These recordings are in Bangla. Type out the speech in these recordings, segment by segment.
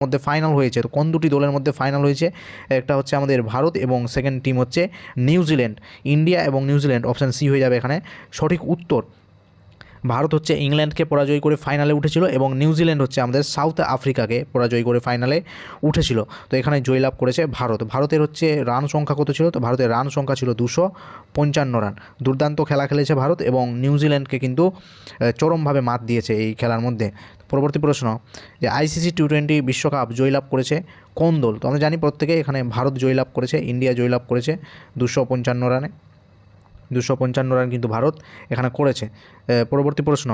মধ্যে ফাইনাল হয়েছে। তো কোন দুটি দলের মধ্যে ফাইনাল হয়েছে? একটা হচ্ছে আমাদের ভারত এবং সেকেন্ড টিম হচ্ছে নিউজিল্যান্ড। ইন্ডিয়া এবং নিউজিল্যান্ড, অপশান সি হয়ে যাবে এখানে সঠিক উত্তর। ভারত হচ্ছে ইংল্যান্ডকে পরাজয় করে ফাইনালে উঠেছিল এবং নিউজিল্যান্ড হচ্ছে আমাদের সাউথ আফ্রিকাকে পরাজয় করে ফাইনালে উঠেছিল। তো এখানে জয়লাভ করেছে ভারত। ভারতের হচ্ছে রান সংখ্যা কত ছিল? তো ভারতের রান সংখ্যা ছিল 255 রান। দুর্দান্ত খেলা খেলেছে ভারত এবং নিউজিল্যান্ডকে কিন্তু চরমভাবে মাত দিয়েছে এই খেলার মধ্যে। পরবর্তী প্রশ্ন, যে আইসিসি টি20 বিশ্বকাপ জয়লাভ করেছে কোন দল? তো আমরা জানি প্রত্যেকে, এখানে ভারত জয়লাভ করেছে, ইন্ডিয়া জয়লাভ করেছে 255 রানে। 255 রান কিন্তু ভারত এখানে করেছে। পরবর্তী প্রশ্ন,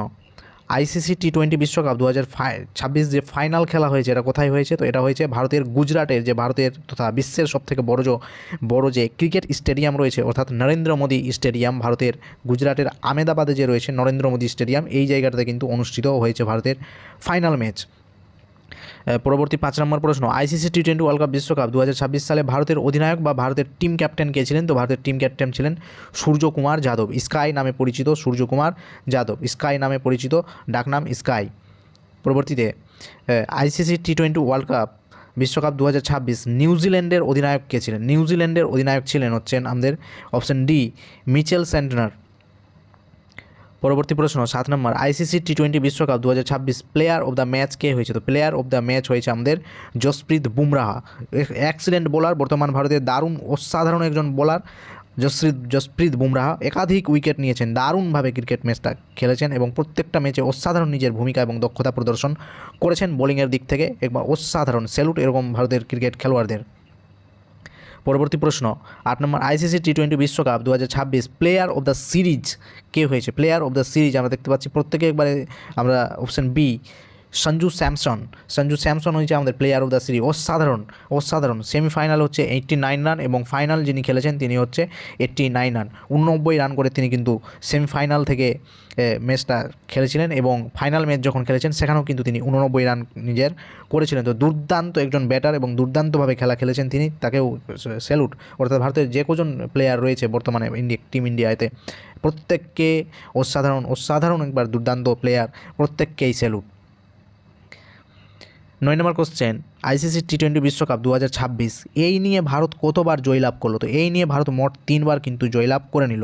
আইসিসি টি20 বিশ্বকাপ 2026 যে ফাইনাল খেলা হয়েছে এটা কোথায় হয়েছে? তো এটা হয়েছে ভারতের গুজরাটের, যে ভারতের তথা বিশ্বের সবথেকে বড় যে ক্রিকেট স্টেডিয়াম রয়েছে, অর্থাৎ নরেন্দ্র মোদী স্টেডিয়াম, ভারতের গুজরাটের আমেদাবাদে যে রয়েছে নরেন্দ্র মোদী স্টেডিয়াম, এই জায়গাটাতে কিন্তু অনুষ্ঠিত হয়েছে ভারতের ফাইনাল ম্যাচ। পরবর্তী 5 নম্বর প্রশ্ন, আইসিসি টি20 ওয়ার্ল্ড কাপ বিশ্বকাপ 2026 সালে ভারতের অধিনায়ক বা ভারতের টিম ক্যাপ্টেন কে ছিলেন? তো ভারতের টিম ক্যাপ্টেন ছিলেন সূর্যকুমার যাদব, স্কাই নামে পরিচিত সূর্যকুমার যাদব, স্কাই নামে পরিচিত, ডাকনাম স্কাই। পরবর্তীতে আইসিসি টি20 ওয়ার্ল্ড কাপ বিশ্বকাপ 2026 নিউজিল্যান্ডের অধিনায়ক কে ছিলেন? নিউজিল্যান্ডের অধিনায়ক ছিলেন হচ্ছেন আমাদের অপশন ডি মিচেল স্যান্টনার। পরবর্তী প্রশ্ন 7 নম্বর, আইসিসি টি20 বিশ্বকাপ 2026 প্লেয়ার অফ দ্য ম্যাচ কে হয়েছে? তো প্লেয়ার অফ দ্য ম্যাচ হয়েছে আমাদের জসপ্রীত বুমরাহ। এক্সিলেন্ট বোলার, বর্তমান ভারতের দারুণ অসাধারণ একজন বোলার জসপ্রীত বুমরাহ একাধিক উইকেট নিয়েছেন, দারুণভাবে ক্রিকেট ম্যাচটা খেলেছেন এবং প্রত্যেকটা ম্যাচে অসাধারণ নিজের ভূমিকা এবং দক্ষতা প্রদর্শন করেছেন। বোলিংয়ের দিক থেকে একবার অসাধারণ, স্যালুট এরকম ভারতের ক্রিকেট খেলোয়াড়দের। পরবর্তী প্রশ্ন 8 নম্বর, আইসিসি টি20 বিশ্বকাপ 2026 প্লেয়ার অফ দ্য সিরিজ কে হয়েছে? প্লেয়ার অফ দ্য সিরিজ আমরা দেখতে পাচ্ছি প্রত্যেকে, একবারে আমরা অপশন বি সঞ্জু স্যামসন হয়েছে আমাদের প্লেয়ার অফ দ্য সিরিজ। অসাধারণ সেমিফাইনাল হচ্ছে 89 রান এবং ফাইনাল যিনি খেলেছেন তিনি হচ্ছে 89 রান, 89 রান করে তিনি কিন্তু সেমিফাইনাল থেকে ম্যাচটা খেলেছিলেন এবং ফাইনাল ম্যাচ যখন খেলেছেন সেখানেও কিন্তু তিনি 89 রান নিজের করেছিলেন। তো দুর্দান্ত একজন ব্যাটার এবং দুর্দান্তভাবে খেলা খেলেছেন তিনি, তাকেও স্যালুট। অর্থাৎ ভারতের যে কজন প্লেয়ার রয়েছে বর্তমানে টিম ইন্ডিয়াতে প্রত্যেককে অসাধারণ একবার দুর্দান্ত প্লেয়ার, প্রত্যেককেই স্যালুট। 9 নম্বর কোশ্চেন, আইসিসি টি20 বিশ্বকাপ 2026 এই নিয়ে ভারত কতবার জয়লাভ করলো? তো এই নিয়ে ভারত মোট 3বার কিন্তু জয়লাভ করে নিল।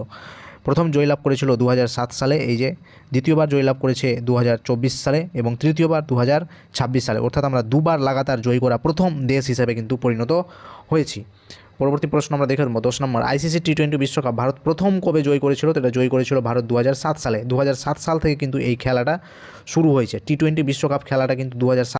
প্রথম জয়লাভ করেছিল 2007 সালে, এই যে দ্বিতীয়বার জয়লাভ করেছে 2024 সালে এবং তৃতীয়বার 2026 সালে, অর্থাৎ আমরা দুবার লাগাতার জয় করা প্রথম দেশ হিসেবে কিন্তু পরিণত হয়েছি। পরবর্তী প্রশ্ন আমরা দেখে নেব 10 নম্বর, আইসিসি টি20 বিশ্বকাপ ভারত প্রথম কবে জয় করেছিল? তো এটা জয় করেছিল ভারত 2007 সালে। 2007 সাল থেকে কিন্তু এই খেলাটা শুরু হয়েছে, টি20 বিশ্বকাপ খেলাটা কিন্তু 2007